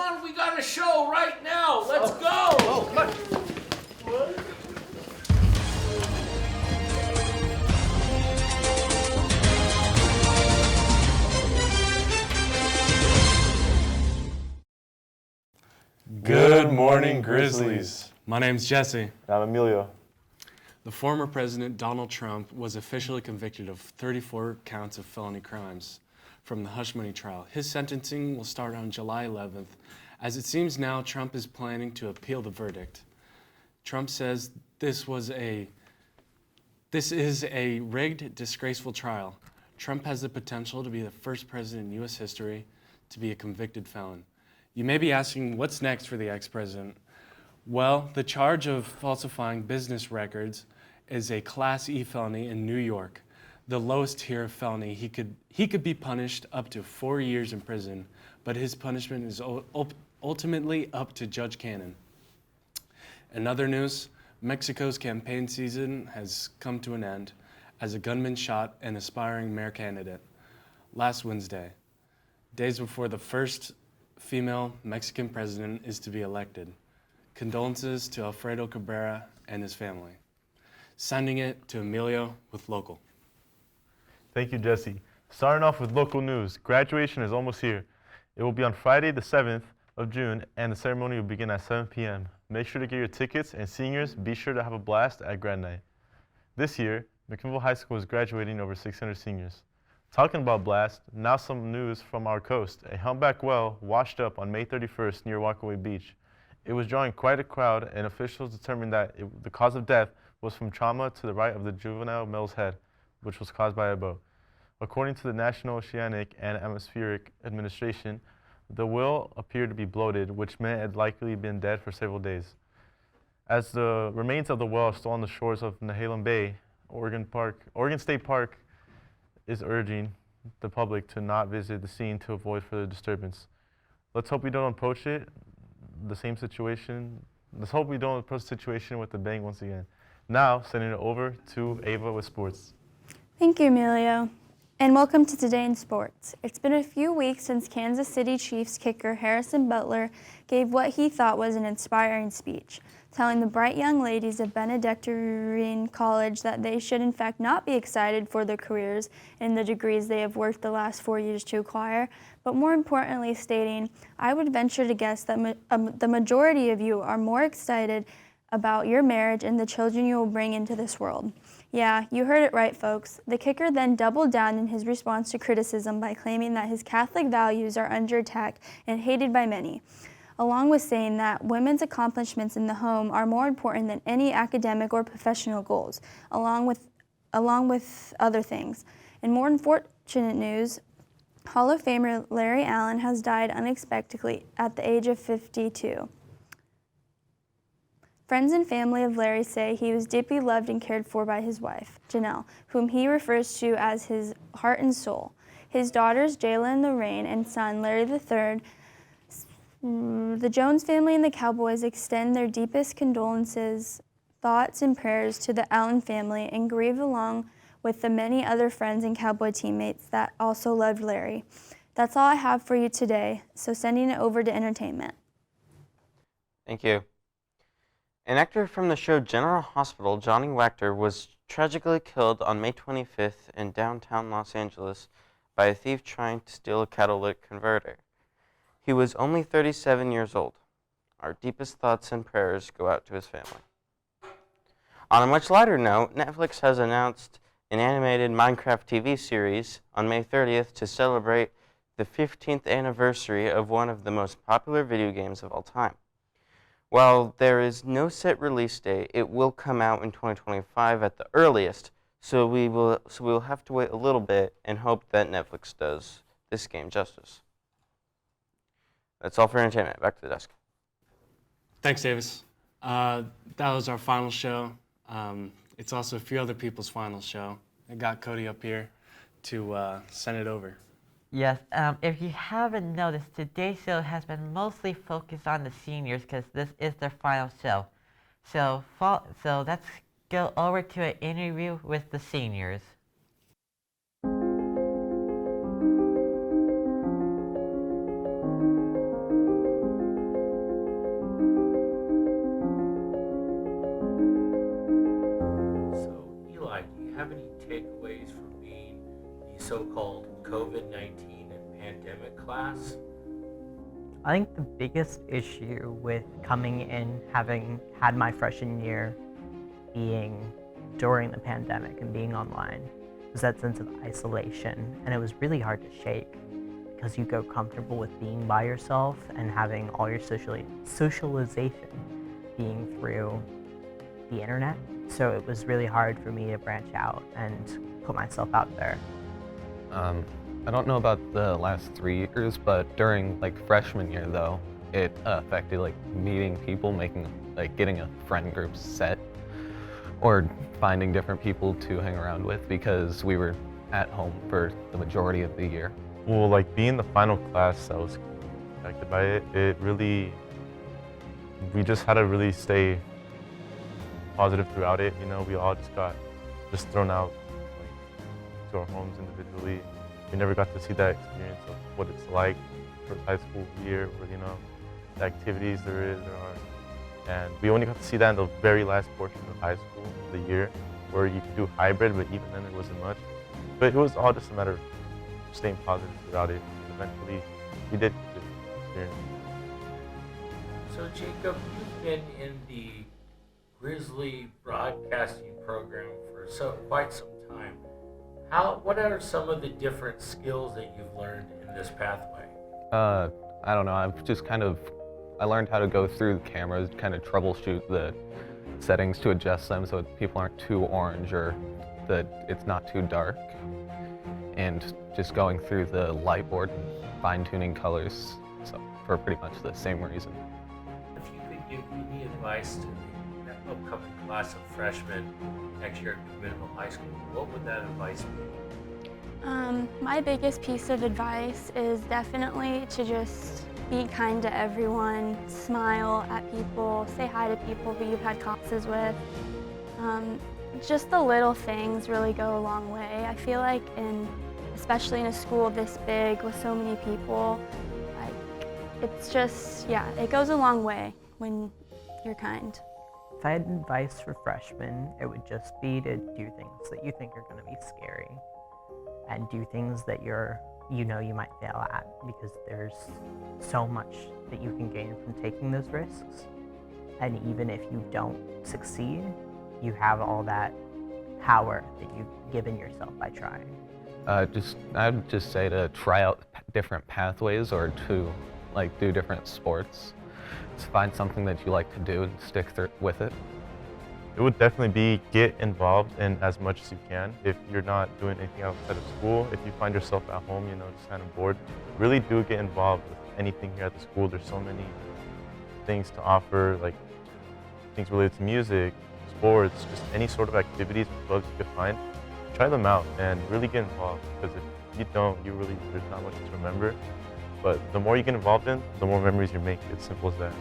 on, we got a show right now. Let's go. Oh, come on. What? Good morning, Grizzlies. My name's Jesse. I'm Emilio. The former President Donald Trump was officially convicted of 34 counts of felony crimes from the hush money trial. His sentencing will start on July 11th. As it seems now, Trump is planning to appeal the verdict. Trump says this is a rigged, disgraceful trial. Trump has the potential to be the first president in U.S. history to be a convicted felon. You may be asking, what's next for the ex-president? Well, the charge of falsifying business records is a Class E felony in New York. The lowest tier of felony, he could be punished up to 4 years in prison, but his punishment is ultimately up to Judge Cannon. In other news, Mexico's campaign season has come to an end as a gunman shot an aspiring mayor candidate last Wednesday, days before the first female Mexican president is to be elected. Condolences to Alfredo Cabrera and his family. Sending it to Emilio with local. Thank you, Jesse. Starting off with local news, graduation is almost here. It will be on Friday, the 7th of June, and the ceremony will begin at 7 p.m. Make sure to get your tickets, and seniors, be sure to have a blast at grad night. This year, McMinnville High School is graduating over 600 seniors. Talking about blast, now some news from our coast. A humpback whale washed up on May 31st near Walkaway Beach. It was drawing quite a crowd, and officials determined that the cause of death was from trauma to the right of the juvenile male's head, which was caused by a boat. According to the National Oceanic and Atmospheric Administration, the whale appeared to be bloated, which meant it had likely been dead for several days. As the remains of the whale are still on the shores of Nehalem Bay, Oregon State Park is urging the public to not visit the scene to avoid further disturbance. Let's hope we don't approach it, the same situation. Let's hope we don't approach the situation with the bang once again. Now, sending it over to Ava with sports. Thank you, Emilio. And welcome to Today in Sports. It's been a few weeks since Kansas City Chiefs kicker Harrison Butler gave what he thought was an inspiring speech, telling the bright young ladies of Benedictine College that they should in fact not be excited for their careers and the degrees they have worked the last 4 years to acquire, but more importantly stating, I would venture to guess that the majority of you are more excited about your marriage and the children you will bring into this world. Yeah, you heard it right, folks. The kicker then doubled down in his response to criticism by claiming that his Catholic values are under attack and hated by many, along with saying that women's accomplishments in the home are more important than any academic or professional goals, along with other things. In more unfortunate news, Hall of Famer Larry Allen has died unexpectedly at the age of 52. Friends and family of Larry say he was deeply loved and cared for by his wife, Janelle, whom he refers to as his heart and soul. His daughters, Jayla and Lorraine, and son, Larry III. The Jones family and the Cowboys extend their deepest condolences, thoughts, and prayers to the Allen family and grieve along with the many other friends and Cowboy teammates that also loved Larry. That's all I have for you today, so sending it over to entertainment. Thank you. An actor from the show General Hospital, Johnny Wachter, was tragically killed on May 25th in downtown Los Angeles by a thief trying to steal a catalytic converter. He was only 37 years old. Our deepest thoughts and prayers go out to his family. On a much lighter note, Netflix has announced an animated Minecraft TV series on May 30th to celebrate the 15th anniversary of one of the most popular video games of all time. While there is no set release date, it will come out in 2025 at the earliest, so we'll have to wait a little bit and hope that Netflix does this game justice. That's all for entertainment. Back to the desk. Thanks, Davis. That was our final show. It's also a few other people's final show. I got Cody up here to send it over. Yes, if you haven't noticed, today's show has been mostly focused on the seniors because this is their final show. So let's go over to an interview with the seniors. class? I think the biggest issue with coming in, having had my freshman year being during the pandemic and being online, was that sense of isolation. And it was really hard to shake because you go comfortable with being by yourself and having all your socialization being through the internet. So it was really hard for me to branch out and put myself out there. I don't know about the last 3 years, but during like freshman year though, it affected like meeting people, getting a friend group set, or finding different people to hang around with because we were at home for the majority of the year. Well, like being the final class, I was affected by it. We just had to really stay positive throughout it. You know, we all just got thrown out like, to our homes individually. We never got to see that experience of what it's like for high school year, where, you know, the activities there are. And we only got to see that in the very last portion of high school, the year, where you could do hybrid, but even then it wasn't much. But it was all just a matter of staying positive throughout it. Eventually, we did get the experience. So Jacob, you've been in the Grizzly broadcasting program for quite some time. What are some of the different skills that you've learned in this pathway? I don't know, I learned how to go through the cameras, kind of troubleshoot the settings to adjust them so that people aren't too orange or that it's not too dark. And just going through the light board and fine-tuning colors for pretty much the same reason. If you could give any advice to the upcoming class of freshmen next year at Middle High School, what would that advice be? My biggest piece of advice is definitely to just be kind to everyone, smile at people, say hi to people who you've had classes with. Just the little things really go a long way. I feel like especially in a school this big with so many people, it's just, it goes a long way when you're kind. If I had advice for freshmen, it would just be to do things that you think are going to be scary and do things that you might fail at, because there's so much that you can gain from taking those risks. And even if you don't succeed, you have all that power that you've given yourself by trying. I would just say to try out different pathways or to do different sports. Just find something that you like to do and stick with it. It would definitely be get involved in as much as you can. If you're not doing anything outside of school, if you find yourself at home, just kind of bored, really do get involved with anything here at the school. There's so many things to offer, like things related to music, sports, just any sort of activities, clubs you could find. Try them out and really get involved, because if you don't, there's not much to remember. But the more you get involved in, the more memories you make. It's simple as that.